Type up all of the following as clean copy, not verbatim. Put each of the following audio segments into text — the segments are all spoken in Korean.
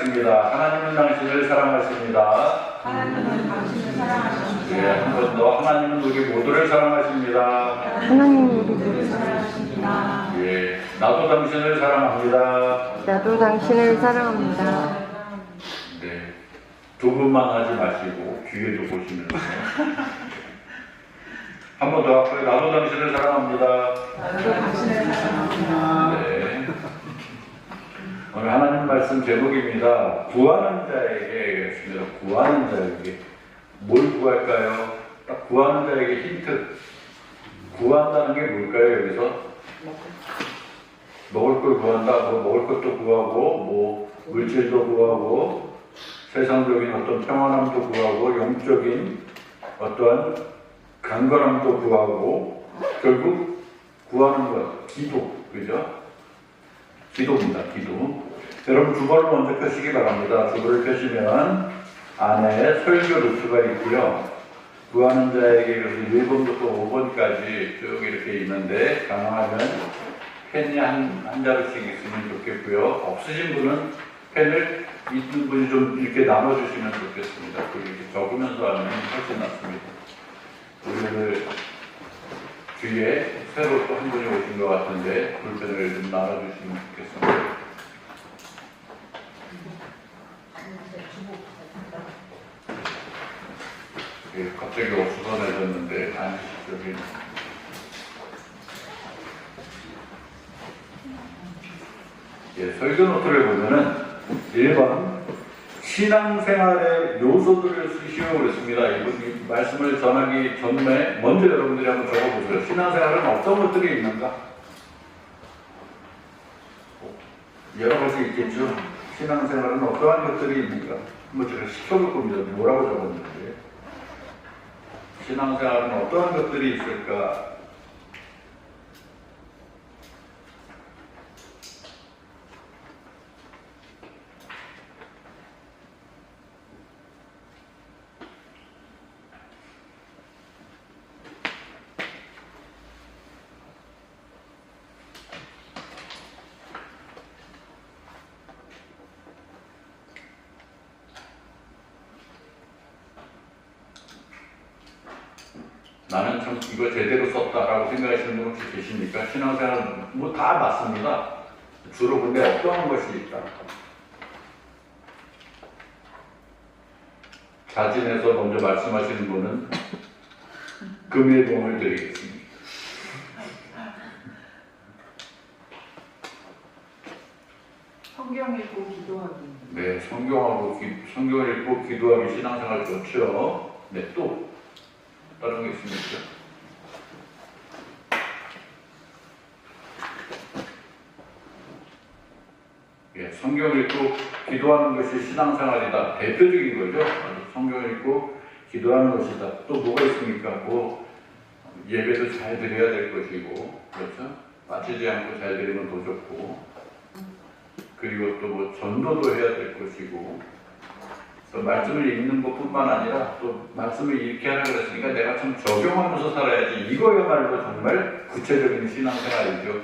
하나님은 당신을 사랑하십니다. 하나님은 당신을 사랑하십니다. 예, 한 번 더. 하나님은 우리 모두를 사랑하십니다. 하나님은 우리 모두를 사랑하십니다. 예, 나도 당신을 사랑합니다. 나도 당신을 사랑합니다. 네, 두 분만 하지 마시고 뒤에도 보시면서 한 번 더 할까요? 나도 당신을 사랑합니다. 나도 당신을 사랑합니다. 네. 오늘 하나님 말씀 제목입니다. 구하는 자에게였습니다. 구하는 자에게. 뭘 구할까요? 딱 구하는 자에게 힌트. 구한다는 게 뭘까요, 여기서? 먹을 걸 구한다. 뭐 먹을 것도 구하고, 뭐 물질도 구하고, 세상적인 어떤 평안함도 구하고, 영적인 어떠한 강건함도 구하고, 결국 구하는 것, 기도, 그죠? 기도입니다. 기도. 여러분 주보를 먼저 펴시기 바랍니다. 주보를 펴시면 안에 설교 루트가 있고요. 구하는 자에게 그래서 1번부터 5번까지 쭉 이렇게 있는데 가능하면 펜이 한 자루씩 있으면 좋겠고요. 없으신 분은 펜을 있는 분이 좀 이렇게 나눠주시면 좋겠습니다. 이렇게 적으면서 하면 훨씬 낫습니다. 우리들 뒤에 새로 또 한 분이 오신 것 같은데 불펜을 좀 나눠주시면 좋겠습니다. 예, 갑자기 옥수선해졌는데 안식적인 예, 설교 노트를 보면은 1번 신앙생활의 요소들을 쓰시오 그랬습니다. 이 말씀을 전하기 전에 먼저 여러분들이 한번 적어보세요. 신앙생활은 어떤 것들이 있는가? 여러 가지 있겠죠. 신앙생활은 어떠한 것들이 있는가? 한번 제가 시켜볼 겁니다. 뭐라고 적었는지. 신앙생활은 어떠한 것들이 있을까? 나는 참 이거 제대로 썼다라고 생각하시는 분 혹시 계십니까? 신앙생활 뭐 다 맞습니다. 주로 근데 어떠한 것이 있다. 자진해서 먼저 말씀하시는 분은 금의 봉을 드리겠습니다. 성경 읽고 기도하기. 네, 성경을 읽고 기도하기 신앙생활 좋죠. 네, 또 다른 게 있습니까? 예, 성경을 읽고 기도하는 것이 신앙생활이다. 대표적인 거죠. 성경을 읽고 기도하는 것이다. 또 뭐가 있습니까? 뭐 예배도 잘 드려야 될 것이고, 그렇죠? 빠지지 않고 잘 드리면 더 좋고, 그리고 또 뭐 전도도 해야 될 것이고, 또 말씀을 읽는 것뿐만 아니라 또 말씀을 읽게 하라 그랬으니까 내가 참 적용하면서 살아야지. 이거야말로 정말 구체적인 신앙생활이죠.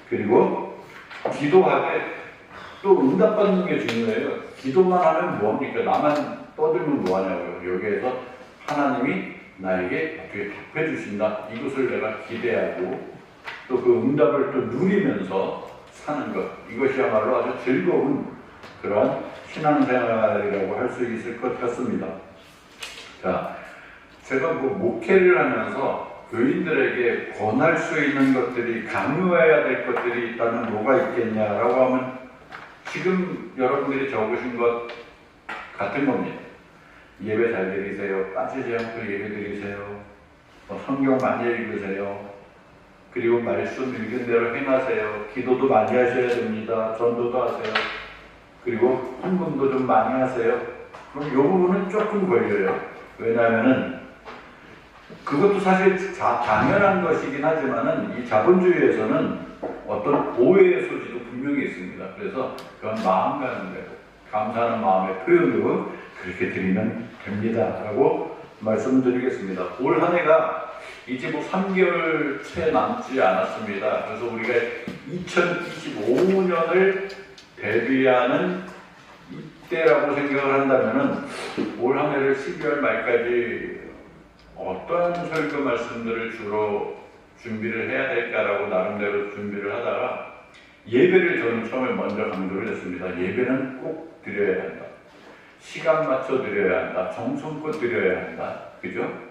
그리고 기도하되 또 응답받는 게 중요해요. 기도만 하면 뭐합니까? 나만 떠들면 뭐하냐고요. 여기에서 하나님이 나에게 어떻게 답해주신다. 이것을 내가 기대하고 또 그 응답을 또 누리면서 사는 것. 이것이야말로 아주 즐거운 그러한 신앙생활이라고 할 수 있을 것 같습니다. 자, 제가 뭐 목회를 하면서 교인들에게 권할 수 있는 것들이, 강요해야 될 것들이 있다면 뭐가 있겠냐라고 하면 지금 여러분들이 적으신 것 같은 겁니다. 예배 잘 드리세요. 빠지지 않고 예배 드리세요. 성경 많이 읽으세요. 그리고 말씀 읽은 대로 행하세요. 기도도 많이 하셔야 됩니다. 전도도 하세요. 그리고 헌금도 좀 많이 하세요. 그럼 이 부분은 조금 걸려요. 왜냐하면은 그것도 사실 당연한 것이긴 하지만은 이 자본주의에서는 어떤 오해의 소지도 분명히 있습니다. 그래서 그건 마음 가는 대로 감사하는 마음의 표현으로 그렇게 드리면 됩니다. 라고 말씀드리겠습니다. 올 한 해가 이제 뭐 3개월 채 남지 않았습니다. 그래서 우리가 2025년을 대비하는 이때라고 생각을 한다면은 올 한 해를 12월 말까지 어떠한 설교 말씀들을 주로 준비를 해야 될까라고 나름대로 준비를 하다가 예배를 저는 처음에 먼저 강조를 했습니다. 예배는 꼭 드려야 한다. 시간 맞춰 드려야 한다. 정성껏 드려야 한다. 그죠?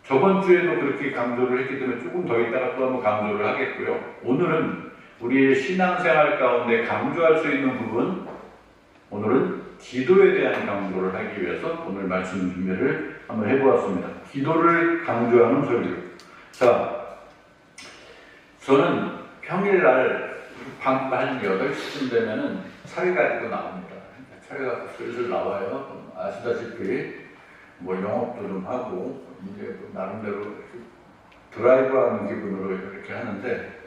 저번 주에도 그렇게 강조를 했기 때문에 조금 더 있다가 또 한번 강조를 하겠고요. 오늘은 우리의 신앙생활 가운데 강조할 수 있는 부분, 오늘은 기도에 대한 강조를 하기 위해서 오늘 말씀 준비를 한번 해보았습니다. 기도를 강조하는 설교. 자, 저는 평일날 한 8시쯤 되면은 차를 가지고 나옵니다. 차를 갖고 슬슬 나와요. 아시다시피 뭐 영업도 좀 하고 이제 나름대로 드라이브하는 기분으로 이렇게 하는데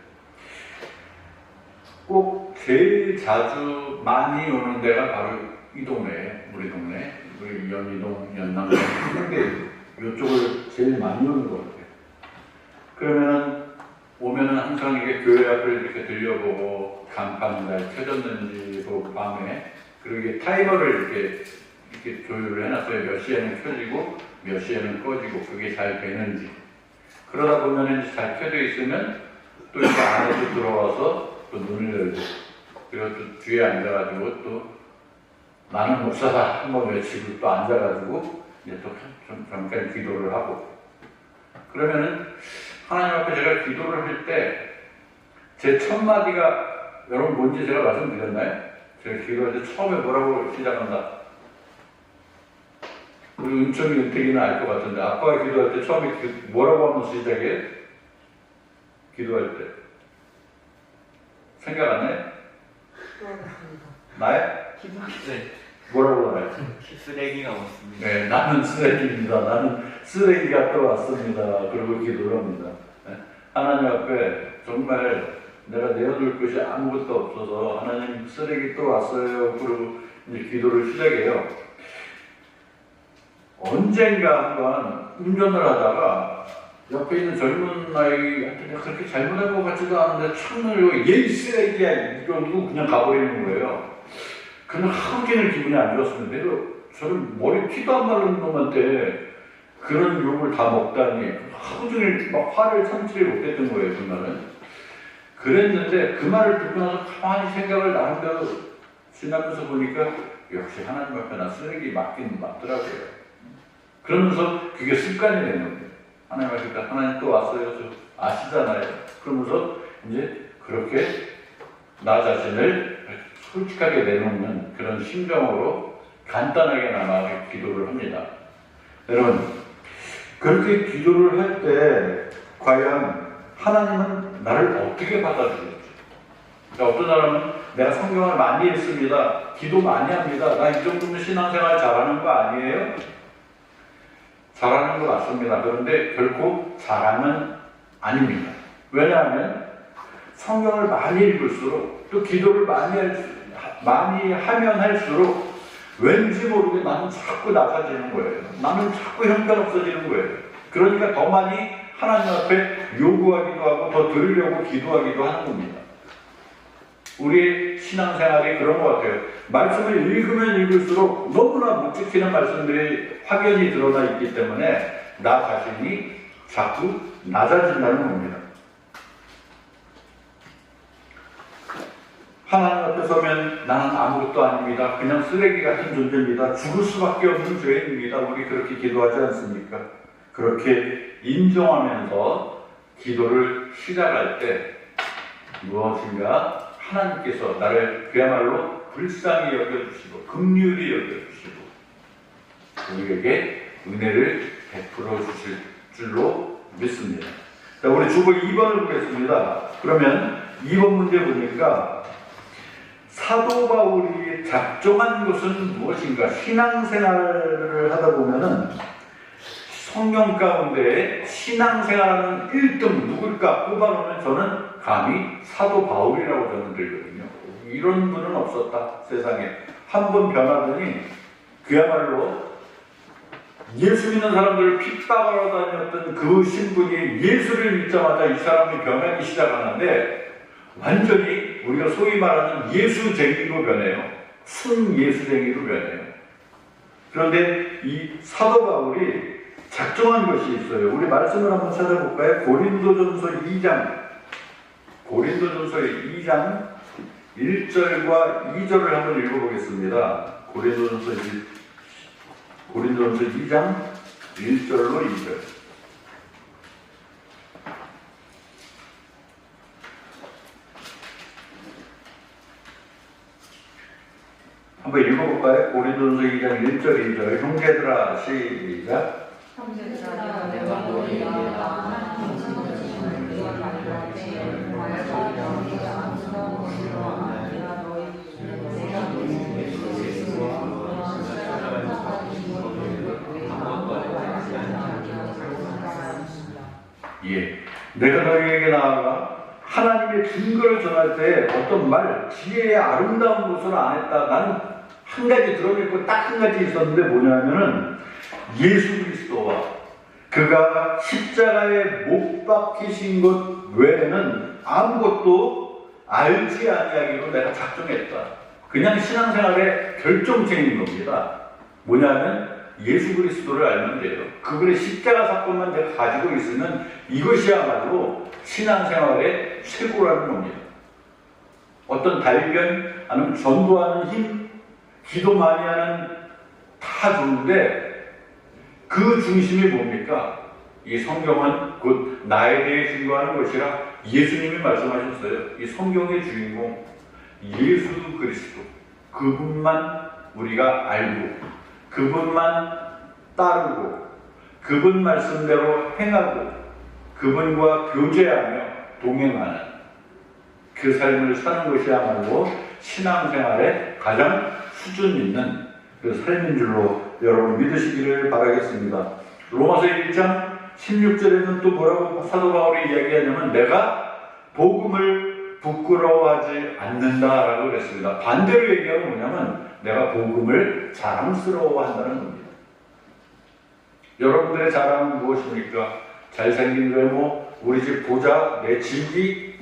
꼭 제일 자주 많이 오는 데가 바로 이 동네, 우리 동네, 우리 연희동, 연남동, 홍대 이쪽을 제일 많이 오는 것 같아요. 그러면은 오면은 항상 이게 교회 앞을 이렇게 들려보고 간판이 잘 켜졌는지 보고 밤에 그리고 이게 타이머를 이렇게 조율을 해놨어요. 몇 시에는 켜지고 몇 시에는 꺼지고 그게 잘 되는지. 그러다 보면 이제 잘 켜져 있으면 또 이제 안에서 들어와서 또 눈을 열고 그리고 또 뒤에 앉아가지고 또 나는 목사다 한번 외치고 또 앉아가지고 이제 또 잠깐 기도를 하고 그러면은 하나님 앞에 제가 기도를 할 때 제 첫 마디가 여러분 뭔지 제가 말씀드렸나요? 제가 기도할 때 처음에 뭐라고 시작한다? 우리 은총이 은택이는 알 것 같은데 아빠가 기도할 때 처음에 뭐라고 하면서 시작해? 기도할 때 생각 안 나요? 나요? 네. 뭐라고 말해요? 쓰레기가 왔습니다. 네, 나는 쓰레기입니다. 나는 쓰레기가 또 왔습니다. 그리고 기도를 합니다. 네. 하나님 앞에 정말 내가 내어둘 것이 아무것도 없어서 하나님 쓰레기 또 왔어요. 그리고 이제 기도를 시작해요. 언젠가 한번 운전을 하다가 옆에 있는 젊은 아이한테 내가 그렇게 잘못한 것 같지도 않은데 창문을 얘 쓰레기야 이러고 그냥 가버리는 거예요. 그냥 하루 종일 기분이 안 좋았습니다. 내가 저는 머리 피도 안 마른 놈한테 그런 욕을 다 먹다니 하루 종일 막 화를 참지를 못했던 거예요. 그날은. 그랬는데 그 말을 듣고 나서 가만히 생각을 나름대로 지나면서 보니까 역시 하나님 앞에 나 쓰레기 맞긴 맞더라고요. 그러면서 그게 습관이 되는 거예요. 하나님 앞에 하나님 또 왔어요. 저 아시잖아요. 그러면서 이제 그렇게 나 자신을 솔직하게 내놓는 그런 심정으로 간단하게나마 기도를 합니다. 여러분, 그렇게 기도를 할 때 과연 하나님은 나를 어떻게 받아주겠죠? 그러니까 어떤 사람은 내가 성경을 많이 읽습니다. 기도 많이 합니다. 나 이 정도면 신앙생활 잘하는 거 아니에요? 잘하는 거 맞습니다. 그런데 결코 잘하는 아닙니다. 왜냐하면 성경을 많이 읽을수록 또 기도를 많이 하면 할수록 왠지 모르게 나는 자꾸 낮아지는 거예요. 나는 자꾸 형편없어지는 거예요. 그러니까 더 많이 하나님 앞에 요구하기도 하고 더 들으려고 기도하기도 하는 겁니다. 우리의 신앙생활이 그런 것 같아요. 말씀을 읽으면 읽을수록 너무나 못 지키는 말씀들이 확연히 드러나 있기 때문에 나 자신이 자꾸 낮아진다는 겁니다. 하나님 앞에 서면 나는 아무것도 아닙니다. 그냥 쓰레기 같은 존재입니다. 죽을 수밖에 없는 죄인입니다. 우리 그렇게 기도하지 않습니까? 그렇게 인정하면서 기도를 시작할 때 무엇인가 하나님께서 나를 그야말로 불쌍히 여겨주시고 긍휼히 여겨주시고 우리에게 은혜를 베풀어 주실 줄로 믿습니다. 자, 우리 주보 2번을 보겠습니다. 그러면 2번 문제 보니까 사도 바울이 작정한 것은 무엇인가? 신앙생활을 하다 보면은 성경 가운데 신앙생활하는 1등 누굴까 뽑아놓으면 저는 감히 사도 바울이라고 저는 들거든요. 이런 분은 없었다. 세상에. 한 번 변하더니 그야말로 예수 믿는 사람들을 핍박하러 다녔던 그 신분이 예수를 믿자마자 이 사람이 변하기 시작하는데 완전히 우리가 소위 말하는 예수쟁이로 변해요. 순예수쟁이로 변해요. 그런데 이 사도 바울이 작정한 것이 있어요. 우리 말씀을 한번 찾아볼까요? 고린도전서 2장 1절과 2절을 한번 읽어보겠습니다. 고린도전서 2장 1절로 2절. 한번 읽어볼까요? 고린도전서 2장 1절 2절. 형제들아 시작. 형제들아 내가 너희에게 하나님 지으신 이와 같은 예, 내가 너희에게 나아가 하나님의 증거를 전할 때 어떤 말, 지혜의 아름다운 것을 안 했다. 나는 한 가지 드러냈고 딱 한 가지 있었는데 뭐냐면은 예수 그리스도와 그가 십자가에 못 박히신 것 외에는 아무것도 알지 아니하기로 내가 작정했다. 그냥 신앙생활의 결정체인 겁니다. 뭐냐면 예수 그리스도를 알면 돼요. 그분의 십자가 사건만 내가 가지고 있으면 이것이야말로 신앙생활의 최고라는 겁니다. 어떤 달변, 아니면 전도하는 힘, 기도 많이 하는 다 좋은데 그 중심이 뭡니까? 이 성경은 곧 나에 대해 증거하는 것이라 예수님이 말씀하셨어요. 이 성경의 주인공 예수 그리스도, 그분만 우리가 알고 그분만 따르고 그분 말씀대로 행하고 그분과 교제하며 동행하는 그 삶을 사는 것이야말로 신앙생활의 가장 수준 있는 그 삶인 줄로 여러분 믿으시기를 바라겠습니다. 로마서 1장 16절에는 또 뭐라고 사도 바울이 이야기하냐면 내가 복음을 부끄러워하지 않는다라고 그랬습니다. 반대로 얘기하면 뭐냐면 내가 복음을 자랑스러워한다는 겁니다. 여러분들의 자랑은 무엇입니까? 잘생긴 외모, 우리 집 보자, 내 집이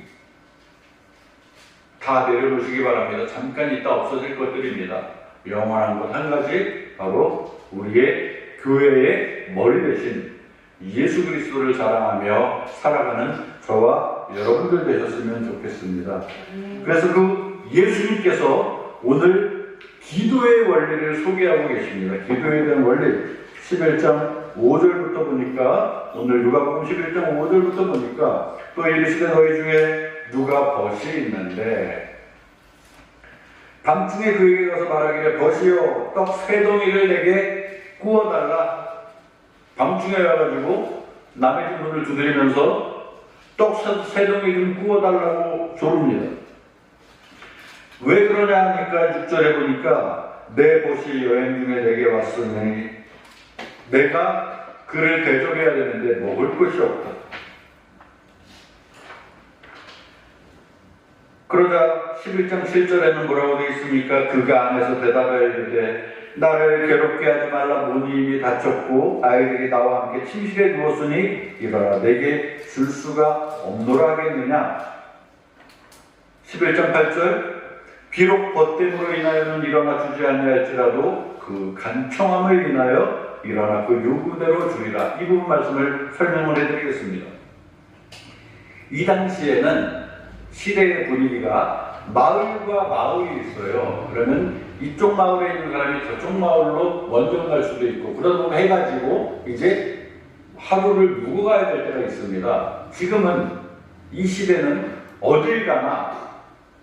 다 내려놓으시기 바랍니다. 잠깐 있다 없어질 것들입니다. 영원한 것 한 가지, 바로 우리의 교회의 머리 대신 예수 그리스도를 자랑하며 살아가는 저와 여러분들 되셨으면 좋겠습니다. 그래서 그 예수님께서 오늘 기도의 원리를 소개하고 계십니다. 기도에 대한 원리 11장 5절부터 보니까 오늘 누가복음 11장 5절부터 보니까 또 이르시되 너희 중에 누가 벗이 있는데 밤중에 그에게 가서 말하기를 벗이여 떡 세 덩이를 내게 구워달라. 밤중에 와가지고 남의 집 문을 두드리면서 떡 세 덩이 좀 구워달라고 조릅니다. 왜 그러냐 하니까 6절에 보니까 내 벗이 여행 중에 내게 왔으니 내가 그를 대접해야 되는데 먹을 것이 없다. 그러자 11장 7절에는 뭐라고 되어 있습니까? 그가 안에서 대답하여 이르되 나를 괴롭게 하지 말라. 문이 이미 닫혔고 아이들이 나와 함께 침실에 누웠으니 일어나 내게 줄 수가 없노라 하겠느냐. 11장 8절 비록 벗됨으로 인하여는 일어나 주지 아니할지라도 그 간청함을 인하여 일어나 그 요구대로 주리라. 이 부분 말씀을 설명을 해드리겠습니다. 이 당시에는 시대의 분위기가 마을과 마을이 있어요. 그러면 이쪽 마을에 있는 사람이 저쪽 마을로 먼저 갈 수도 있고 그러다 보면 해가지고 이제 하루를 묵어 가야 될 때가 있습니다. 지금은 이 시대는 어딜 가나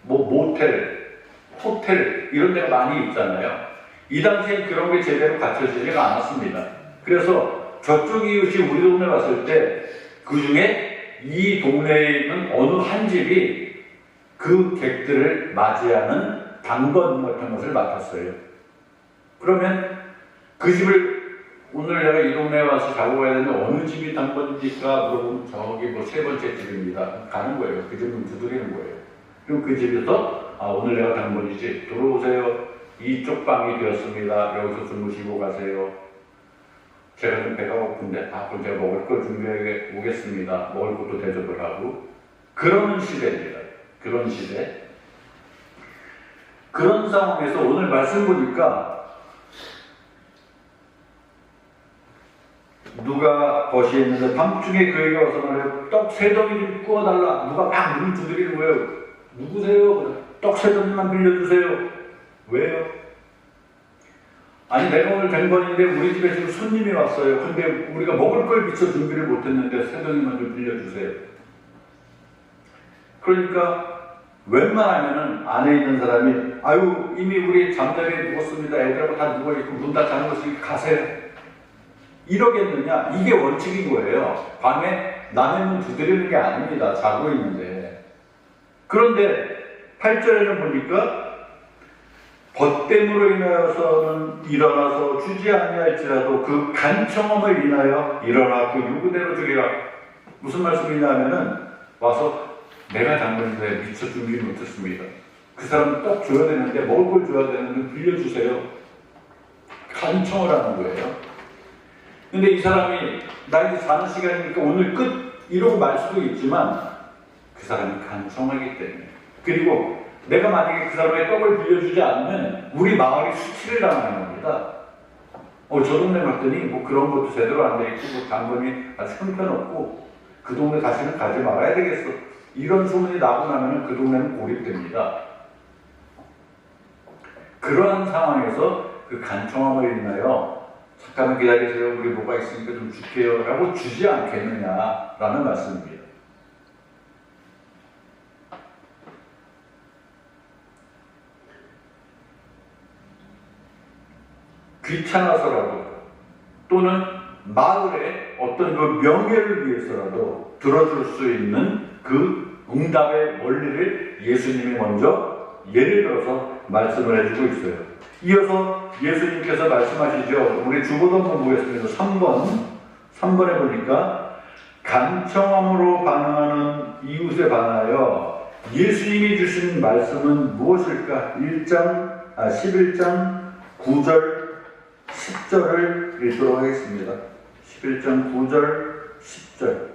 뭐 모텔, 호텔 이런 데가 많이 있잖아요. 이 당시엔 그런 게 제대로 갖춰지지가 않았습니다. 그래서 저쪽 이웃이 우리 동네 왔을 때 그 중에 이 동네에 있는 어느 한 집이 그 객들을 맞이하는 당번 같은 것을 맡았어요. 그러면 그 집을 오늘 내가 이 동네에 와서 자고 가야 되는데 어느 집이 당번입니까? 물어보면 저기 뭐 세 번째 집입니다. 가는 거예요. 그 집은 두드리는 거예요. 그럼 그 집에서 오늘 내가 당번이지. 들어오세요. 이쪽 방이 되었습니다. 여기서 주무시고 가세요. 제가 좀 배가 고픈데 그럼 제가 먹을 거 준비해 오겠습니다. 먹을 것도 대접을 하고 그러는 시대입니다. 그런 시대. 그런 상황에서 오늘 말씀 보니까 누가 거시에 있는데 밤중에 그에게 와서 말해요. 떡 세 덩이 좀 구워달라. 누가 막 문을 두드리는 거예요. 누구세요? 떡 세 덩이만 빌려주세요. 왜요? 아니 내가 오늘 된 번인데 우리 집에 지금 손님이 왔어요. 근데 우리가 먹을 걸 미처 준비를 못했는데 세 덩이만 좀 빌려주세요. 그러니까 웬만하면은 안에 있는 사람이 아유 이미 우리 잠자리에 누웠습니다. 애들하고 다 누워있고 문 다 잠궜으니 가세요. 이러겠느냐? 이게 원칙인 거예요. 밤에 남의 문 두드리는 게 아닙니다. 자고 있는데. 그런데 8절에는 보니까 벗됨으로 인하여서는 일어나서 주지 아니할지라도 그 간청함을 인하여 일어나 그 누구대로 주리라. 무슨 말씀이냐 하면은 와서 내가 잠그는데 미처 준비 못했습니다. 그 사람 딱 줘야 되는데 먹을 걸 줘야 되는데 빌려주세요. 간청을 하는 거예요. 근데 이 사람이 나 이제 자는 시간이니까 오늘 끝 이러고 말 수도 있지만 그 사람이 간청하기 때문에 그리고 내가 만약에 그 사람의 떡을 빌려주지 않으면 우리 마을이 수치를 당하는 겁니다. 저 동네 갔더니 뭐 그런 것도 제대로 안 돼 있고 뭐 당번이 아주 형편없고 그 동네 다시는 가지 말아야 되겠어. 이런 소문이 나고 나면 그 동네는 고립됩니다. 그러한 상황에서 그 간청함을 인하여 잠깐만 기다리세요. 우리 뭐가 있으니까 좀 줄게요. 라고 주지 않겠느냐라는 말씀입니다. 귀찮아서라도 또는 마을의 어떤 그 명예를 위해서라도 들어줄 수 있는 그 응답의 원리를 예수님이 먼저 예를 들어서 말씀을 해주고 있어요. 이어서 예수님께서 말씀하시죠. 우리 주보도 한번 보겠습니다. 3번에 보니까 간청함으로 반응하는 이웃에 반하여 예수님이 주신 말씀은 무엇일까? 11장 9절 10절을 읽도록 하겠습니다. 11장 9절 10절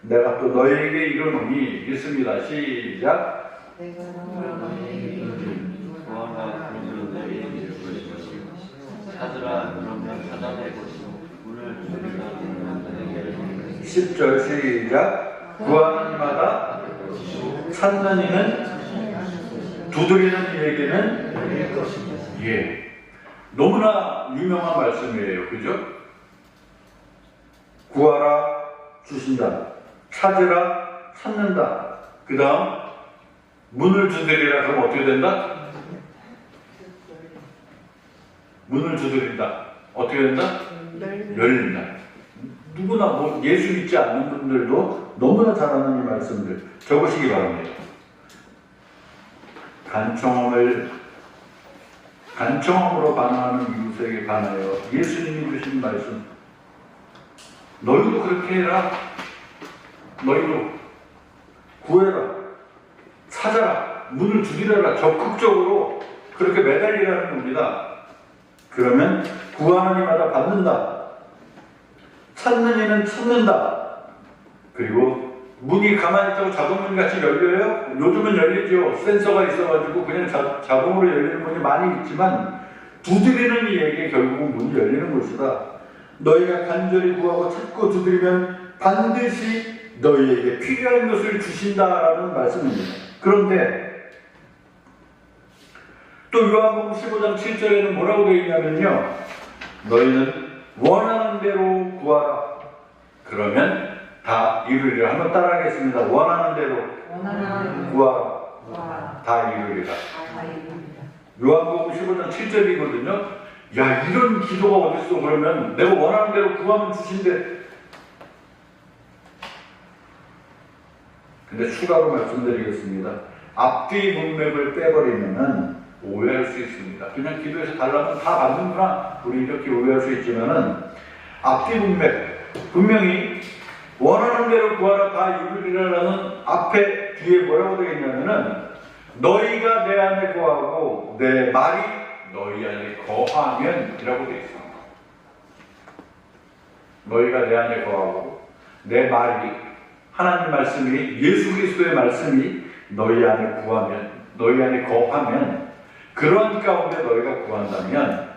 내가 또 너희에게 이르노니 읽습니다. 시작. 내가 너희에게 구하라 그러면 너희에게 줄 것이요 찾으라 그러면 찾아낼 것이요 문을 두드리라 그러면 너희에게 10절 시작. 구하는 이마다 찾는 이는 두드리는 이에게는 예. 너무나 유명한 말씀이에요. 그죠? 구하라 주신다. 찾으라 찾는다. 그 다음 문을 두드리라 그럼 어떻게 된다? 문을 두드린다. 어떻게 된다? 열린다. 누구나 뭐 예수 믿지 않는 분들도 너무나 잘 아는 이 말씀들 적으시기 바랍니다. 간청함으로 반응하는 이웃에게 반하여 예수님이 주신 말씀 너희도 그렇게 해라. 너희도 구해라. 찾아라. 문을 두드려라. 적극적으로 그렇게 매달리라는 겁니다. 그러면 구하는 이마다 받는다. 찾는 이는 찾는다. 그리고 문이 가만히 있다고 자동문 같이 열려요? 요즘은 열리죠. 센서가 있어가지고 그냥 자동으로 열리는 문이 많이 있지만 두드리는 이에게 결국은 문이 열리는 것이다. 너희가 간절히 구하고 찾고 두드리면 반드시 너희에게 필요한 것을 주신다라는 말씀입니다. 그런데 또 요한복음 15장 7절에는 뭐라고 되어 있냐면요. 너희는 원하는 대로 구하라. 그러면 다 이루리라. 한번 따라하겠습니다. 원하는 대로 구하라. 다 이루리라. 요한복음 15장 7절이거든요. 야, 이런 기도가 어딨어. 그러면 내가 원하는 대로 구하면 주신대. 근데 추가로 말씀드리겠습니다. 앞뒤 문맥을 빼버리면은 오해할 수 있습니다. 그냥 기도해서 달라면 다 받는구나. 우리 이렇게 오해할 수 있지만은 앞뒤 문맥 분명히 원하는 대로 구하라 다 이루리라라는 앞에 뒤에 뭐라고 되어 있냐면은 너희가 내 안에 거하고 내 말이 너희 안에 거하면 이라고 되어 있습니다. 너희가 내 안에 거하고 내 말이 하나님 말씀이 예수 그리스도의 말씀이 너희 안에 구하면 너희 안에 거하면 그런 가운데 너희가 구한다면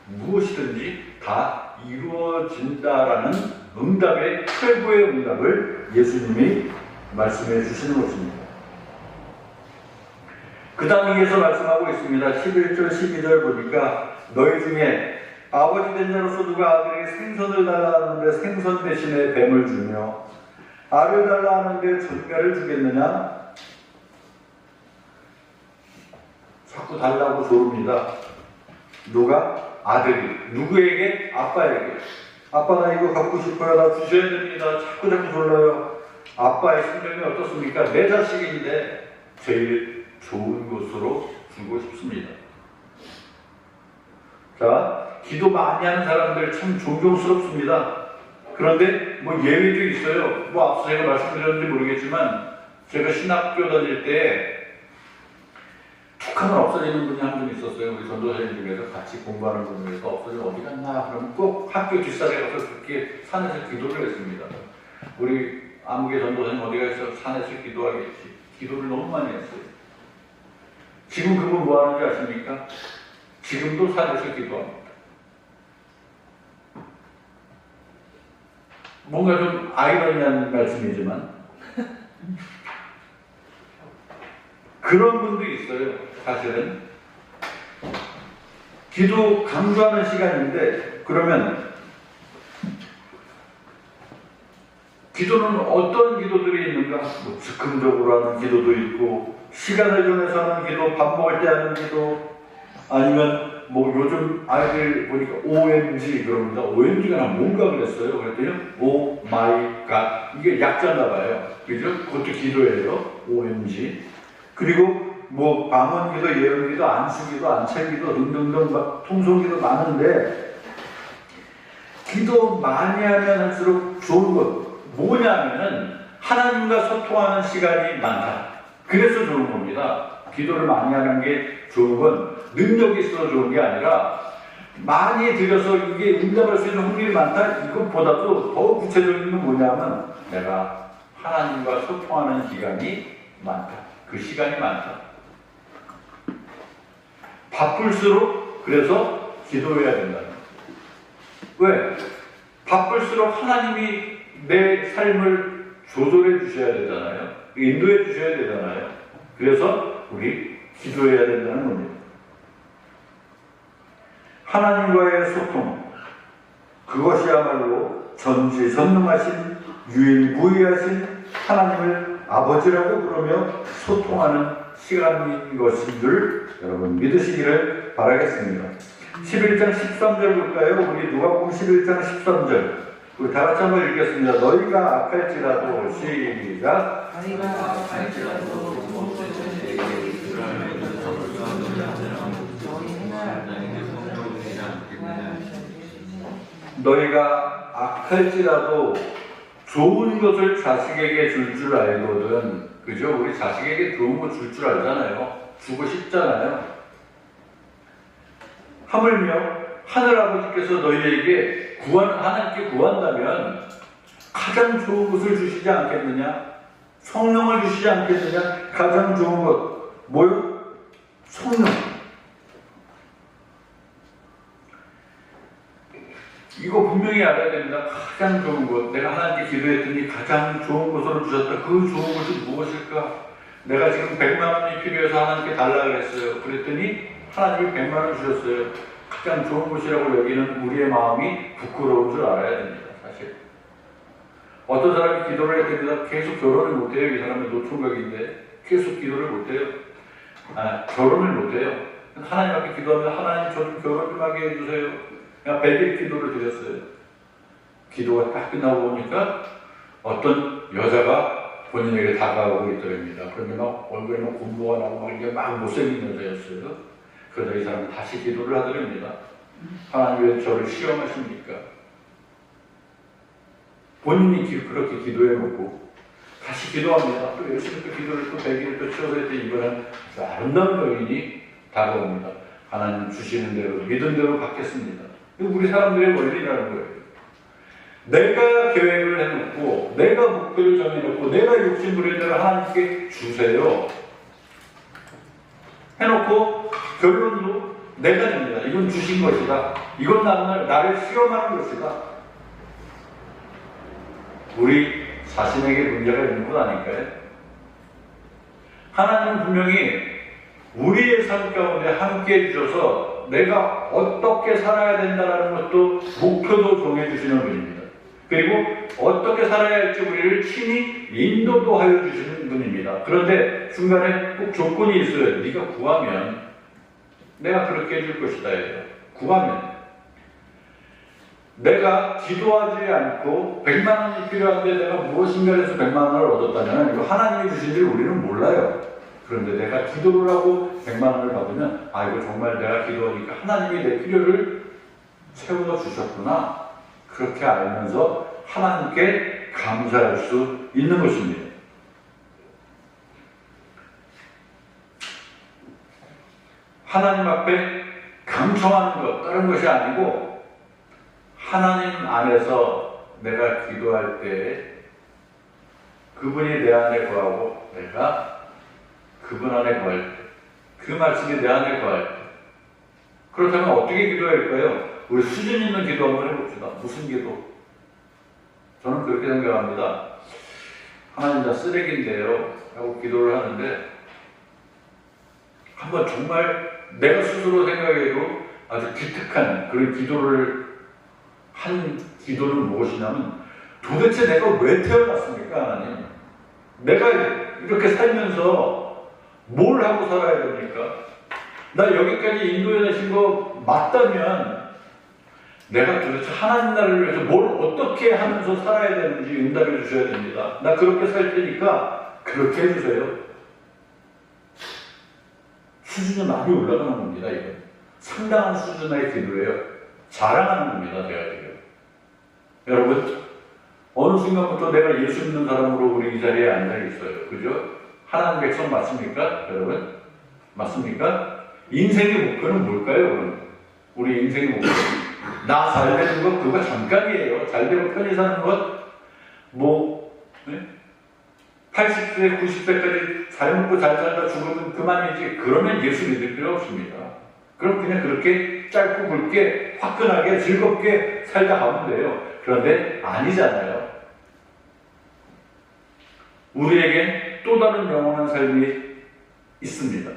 무엇이든지 다 이루어진다라는 응답의 최고의 응답을 예수님이 말씀해 주시는 것입니다. 그 다음 위에서 말씀하고 있습니다. 11절 12절 보니까 너희 중에 아버지 된 자로서 누가 아들에게 생선을 달라 하는데 생선 대신에 뱀을 주며 알을 달라 하는데 젓갈을 주겠느냐? 자꾸 달라고 조릅니다. 누가? 아들이. 누구에게? 아빠에게. 아빠 나 이거 갖고 싶어요. 나 주셔야 됩니다. 자꾸 졸라요. 아빠의 심정이 어떻습니까? 내 자식인데 제일 좋은 곳으로 주고 싶습니다. 자, 기도 많이 하는 사람들 참 존경스럽습니다. 그런데 뭐 예외도 있어요. 뭐 앞서 제가 말씀드렸는지 모르겠지만 제가 신학교 다닐 때 툭하면 없어지는 분이 한 분 있었어요. 우리 전도사님 중에서 같이 공부하는 분 중에서 없어지면 어디 갔나? 그러면 꼭 학교 뒷산에 가서 그렇게 산에서 기도를 했습니다. 우리 아무개 전도사님 어디 가서 산에서 기도하겠지. 기도를 너무 많이 했어요. 지금 그분 뭐 하는지 아십니까? 지금도 산에서 기도합니다. 뭔가 좀 아이러니한 말씀이지만 그런 분도 있어요. 사실은 기도 강조하는 시간인데 그러면 기도는 어떤 기도들이 있는가? 뭐 즉흥적으로 하는 기도도 있고 시간을 정해서 하는 기도, 밥 먹을 때 하는 기도, 아니면 뭐 요즘 아이들 보니까 OMG 그럽니다. OMG가 뭔가 그랬어요. 그랬더니 오 마이 갓, 이게 약자인가 봐요. 그죠? 그것도 기도예요. OMG. 그리고 뭐 방언기도, 예언기도, 안수기도, 안찰기도 등등등 막 통성기도 많은데 기도 많이 하면 할수록 좋은 것 뭐냐면은 하나님과 소통하는 시간이 많다. 그래서 좋은 겁니다. 기도를 많이 하는 게 좋은 건 능력이 있어서 좋은 게 아니라 많이 드려서 이게 응답할 수 있는 확률이 많다. 이것보다도 더 구체적인 건 뭐냐면 내가 하나님과 소통하는 기간이 많다. 그 시간이 많다. 바쁠수록 그래서 기도해야 된다. 왜? 바쁠수록 하나님이 내 삶을 조절해 주셔야 되잖아요. 인도해 주셔야 되잖아요. 그래서 우리 기도해야 된다는 겁니다. 하나님과의 소통, 그것이야말로 전지전능하신 유일무이하신 하나님을 아버지라고 부르며 소통하는 시간인 것인 줄 여러분 믿으시기를 바라겠습니다. 11장 13절 볼까요? 우리 누가복음 11장 13절 우리 다 같이 한번 읽겠습니다. 너희가 악할지라도 시작. 너희가 악할지라도 좋은 것을 자식에게 줄 줄 알거든. 그죠? 우리 자식에게 좋은 거 줄 줄 알잖아요. 주고 싶잖아요. 하물며 하늘아버지께서 너희에게 하나님께 구한다면 가장 좋은 것을 주시지 않겠느냐? 성령을 주시지 않겠느냐? 가장 좋은 것 뭐요? 성령. 이거 분명히 알아야 됩니다. 가장 좋은 것. 내가 하나님께 기도했더니 가장 좋은 것으로 주셨다. 그 좋은 것이 무엇일까? 내가 지금 100만 원이 필요해서 하나님께 달라고 그랬어요. 그랬더니 하나님이 100만 원 주셨어요. 가장 좋은 것이라고 여기는 우리의 마음이 부끄러운 줄 알아야 됩니다. 사실. 어떤 사람이 기도를 했더니 계속 결혼을 못해요. 이 사람은 노총각인데 계속 기도를 못해요. 결혼을 못해요. 하나님 앞에 기도하면 하나님 저 좀 결혼 좀 하게 해주세요. 그냥 100일 기도를 드렸어요. 기도가 딱 끝나고 보니까 어떤 여자가 본인에게 다가오고 있더랍니다. 그런데 막 얼굴에 막 곰보가 나고 막 이게 막 못생긴 여자였어요. 그러다 이 사람은 다시 기도를 하더랍니다. 하나님 왜 저를 시험하십니까? 본인이 그렇게 기도해놓고 다시 기도합니다. 또 열심히 또 기도를 또 100일을 또 치워서 했더니 이번엔 아름다운 여인이 다가옵니다. 하나님 주시는 대로 믿은 대로 받겠습니다. 이거 우리 사람들의 원리라는 거예요. 내가 계획을 해놓고 내가 목표를 정해놓고 내가 욕심 부리는 대로 하나님께 주세요 해놓고 결론도 내가 됩니다. 이건 주신 것이다. 이건 나를 시험하는 것이다. 우리 자신에게 문제가 있는 것 아닐까요? 하나님은 분명히 우리의 삶 가운데 함께 해주셔서 내가 어떻게 살아야 된다는 것도 목표도 정해주시는 분입니다. 그리고 어떻게 살아야 할지 우리를 친히 인도도 하여 주시는 분입니다. 그런데 중간에 꼭 조건이 있어요. 네가 구하면 내가 그렇게 해줄 것이다. 구하면 내가 기도하지 않고 100만 원이 필요한데 내가 무엇인가 해서 100만 원을 얻었다면 이거 하나님이 주신 줄 우리는 몰라요. 그런데 내가 기도를 하고 100만 원을 받으면 이거 정말 내가 기도하니까 하나님이 내 필요를 채워주셨구나. 그렇게 알면서 하나님께 감사할 수 있는 것입니다. 하나님 앞에 감사하는 것, 다른 것이 아니고 하나님 안에서 내가 기도할 때 그분이 내 안에 거하고 내가 그분 안에 거할 때, 그 말씀이 내 안에 거할 때, 그렇다면 어떻게 기도해야 할까요? 우리 수준 있는 기도 한번 해봅시다. 무슨 기도? 저는 그렇게 생각합니다. 하나님 나 쓰레기인데요 하고 기도를 하는데 한번 정말 내가 스스로 생각해도 아주 기특한 그런 기도를 한 기도는 무엇이냐면 도대체 내가 왜 태어났습니까 하나님? 내가 이렇게 살면서 뭘 하고 살아야 됩니까? 나 여기까지 인도해 내신 거 맞다면 내가 도대체 하나님 나라를 위해서 뭘 어떻게 하면서 살아야 되는지 응답해 주셔야 됩니다. 나 그렇게 살 테니까 그렇게 해주세요. 수준이 많이 올라가는 겁니다. 이건 상당한 수준의 기도예요. 자랑하는 겁니다. 제가 지금 여러분 어느 순간부터 내가 예수 믿는 사람으로 우리 이 자리에 앉아 있어요. 그죠? 하나님 백성 맞습니까? 여러분 맞습니까? 인생의 목표는 뭘까요? 그럼 우리 인생의 목표 나 잘 되는 것 그거 잠깐이에요. 잘 되고 편히 사는 것 뭐 80세 90세까지 잘 먹고 잘 살다 죽으면 그만이지. 그러면 예수 믿을 필요 없습니다. 그럼 그냥 그렇게 짧고 굵게 화끈하게 즐겁게 살다 가면 돼요. 그런데 아니잖아요. 우리에겐 또 다른 영원한 삶이 있습니다.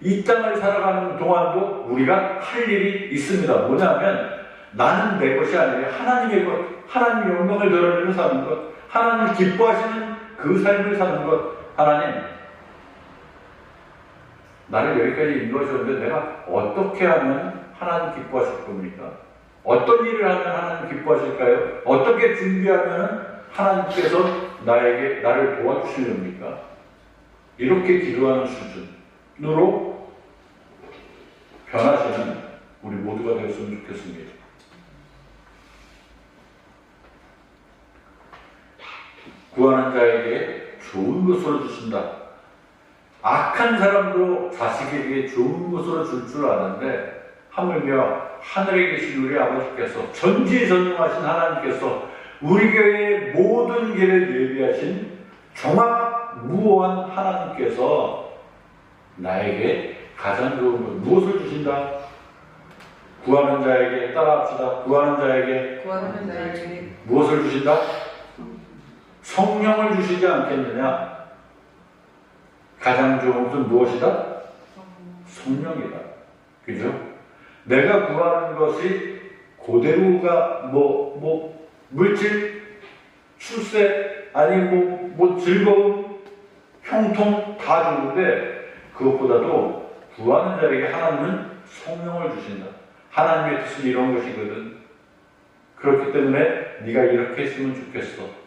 이 땅을 살아가는 동안도 우리가 할 일이 있습니다. 뭐냐면 나는 내 것이 아니라 하나님의 것, 하나님의 영광을 드러내는 사는 것, 하나님을 기뻐하시는 그 삶을 사는 것. 하나님 나를 여기까지 인도하셨는데 내가 어떻게 하면 하나님 기뻐하실 겁니까? 어떤 일을 하면 하나님 기뻐하실까요? 어떻게 준비하면 하나님께서 나를 도와주시렵니까? 이렇게 기도하는 수준으로 변하시는 우리 모두가 되었으면 좋겠습니다. 구하는 자에게 좋은 것으로 주신다. 악한 사람도 자식에게 좋은 것으로 줄 줄 아는데 하물며 하늘에 계신 우리 아버지께서 전지전능하신 하나님께서 우리 교회의 모든 길을 예비하신 정확무오한 하나님께서 나에게 가장 좋은 것 무엇을 주신다? 구하는 자에게 따라합시다. 구하는 자에게 무엇을 주신다? 성령을 주시지 않겠느냐? 가장 좋은 것은 무엇이다? 성령이다. 그죠? 내가 구하는 것이 그대로가 물질, 출세, 아니 즐거움, 형통 다 좋은데 그것보다도 구하는 자에게 하나님은 성령을 주신다. 하나님의 뜻은 이런 것이거든. 그렇기 때문에 네가 이렇게 했으면 좋겠어.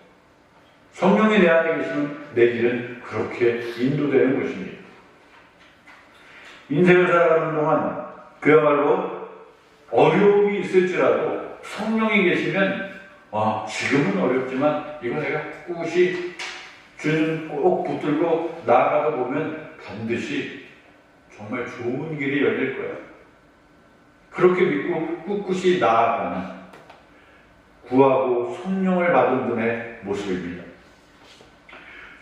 성령이 내 안에 계시면 내 길은 그렇게 인도되는 것입니다. 인생을 살아가는 동안 그야말로 어려움이 있을지라도 성령이 계시면 지금은 어렵지만 이거 내가 꿋꿋이 주님 꼭 붙들고 나아가다 보면 반드시 정말 좋은 길이 열릴 거야. 그렇게 믿고 꿋꿋이 나아가는 구하고 성령을 받은 분의 모습입니다.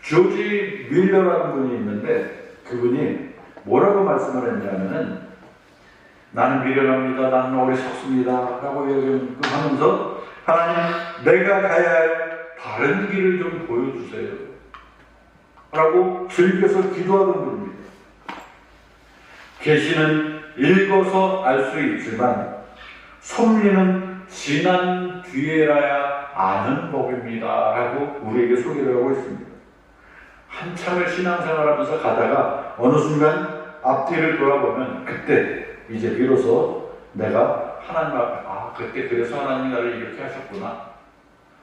조지 밀러라는 분이 있는데 그분이 뭐라고 말씀을 했냐면은 나는 미련합니다. 나는 어리석습니다. 라고 하면서 하나님 내가 가야 할 다른 길을 좀 보여주세요. 라고 즐겨서 기도하는 분입니다. 계시는 읽어서 알 수 있지만 섭리는 지난 뒤에라야 아는 법입니다. 라고 우리에게 소개를 하고 있습니다. 한참을 신앙생활하면서 가다가 어느 순간 앞뒤를 돌아보면 그때 이제 비로소 내가 하나님 앞에 그때 그래서 하나님 나를 이렇게 하셨구나.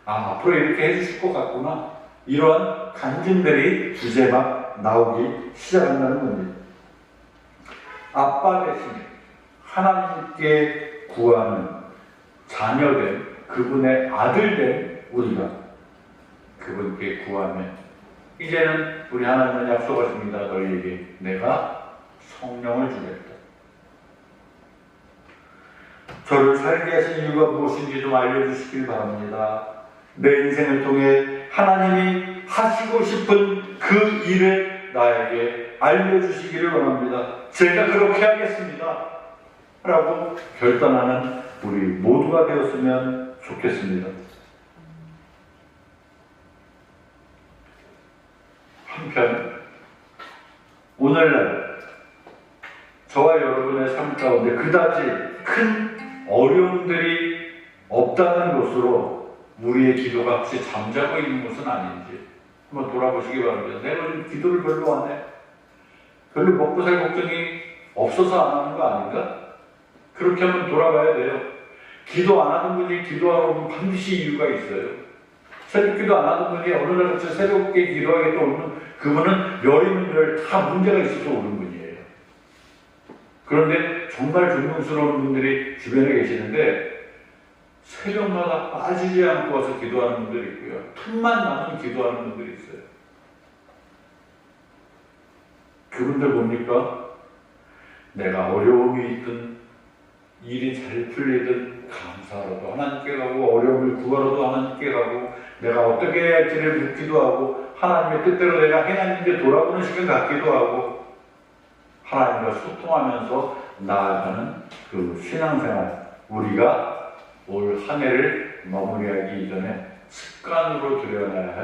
앞으로 이렇게 해주실 것 같구나. 이러한 간증들이 이제 막 나오기 시작한다는 겁니다. 아빠 대신 하나님께 구하는 자녀된 그분의 아들된 우리가 그분께 구하면 이제는 우리 하나님은 약속하십니다. 너희에게 내가 성령을 주겠다. 저를 살게 하신 이유가 무엇인지 좀 알려주시길 바랍니다. 내 인생을 통해 하나님이 하시고 싶은 그 일을 나에게 알려주시기를 원합니다. 제가 그렇게 하겠습니다. 라고 결단하는 우리 모두가 되었으면 좋겠습니다. 한편 오늘날 저와 여러분의 삶 가운데 그다지 큰 어려움들이 없다는 것으로 우리의 기도가 혹시 잠자고 있는 것은 아닌지 한번 돌아보시기 바랍니다. 내가 요즘 기도를 별로 안 해. 별로 먹고 살 걱정이 없어서 안 하는 거 아닌가? 그렇게 한번 돌아봐야 돼요. 기도 안 하는 분이 기도하러 오면 반드시 이유가 있어요. 새벽 기도 안 하는 분이 어느 날부터 새벽에 기도하게 또 오는 그분은 열이면 다 문제가 있어서 오는 분이에요. 그런데 정말 존경스러운 분들이 주변에 계시는데 새벽마다 빠지지 않고 와서 기도하는 분들이 있고요. 틈만 나면 기도하는 분들이 있어요. 그분들 뭡니까? 내가 어려움이 있든 일이 잘 풀리든 감사로도 하나님께 가고 어려움을 구하러도 하나님께 가고 내가 어떻게 해야 할지를 묻기도 하고 하나님의 뜻대로 내가 행하는데 돌아보는 시간 갖기도 하고 하나님과 소통하면서 나아가는 그 신앙생활 우리가 올 한 해를 마무리하기 이전에 습관으로 들여놓아야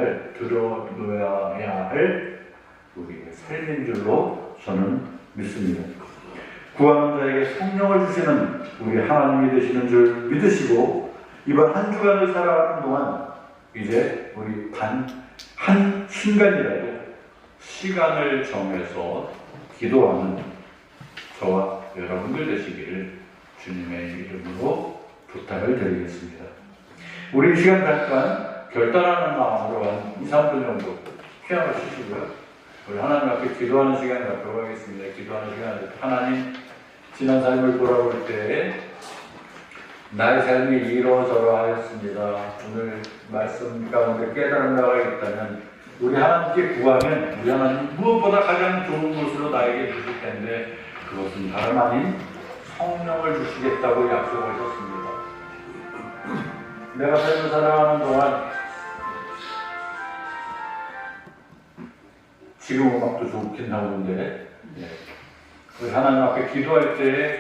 할 우리의 삶인 줄로 저는 믿습니다. 구하는 자에게 성령을 주시는 우리 하나님이 되시는 줄 믿으시고 이번 한 주간을 살아가는 동안 이제 우리 단 한 순간이라도 시간을 정해서 기도하는 저와 여러분들 되시기를 주님의 이름으로 부탁을 드리겠습니다. 우리 이 시간 잠깐 결단하는 마음으로 한 2, 3분 정도 피아노 치시고요. 우리 하나님 앞에 기도하는 시간을 갖도록 하겠습니다. 기도하는 시간을 하나님 지난 삶을 돌아볼 때 나의 삶이 이러저러 하였습니다. 오늘 말씀 가운데 깨달은 바가 있다면 우리 하나님께 구하면 우리 하나님 무엇보다 가장 좋은 것으로 나에게 주실 텐데 그것은 다름 아닌 성령을 주시겠다고 약속하셨습니다. 내가 삶을 살아가는 동안 지금 음악도 좋긴 나오는데 우리 하나님 앞에 기도할 때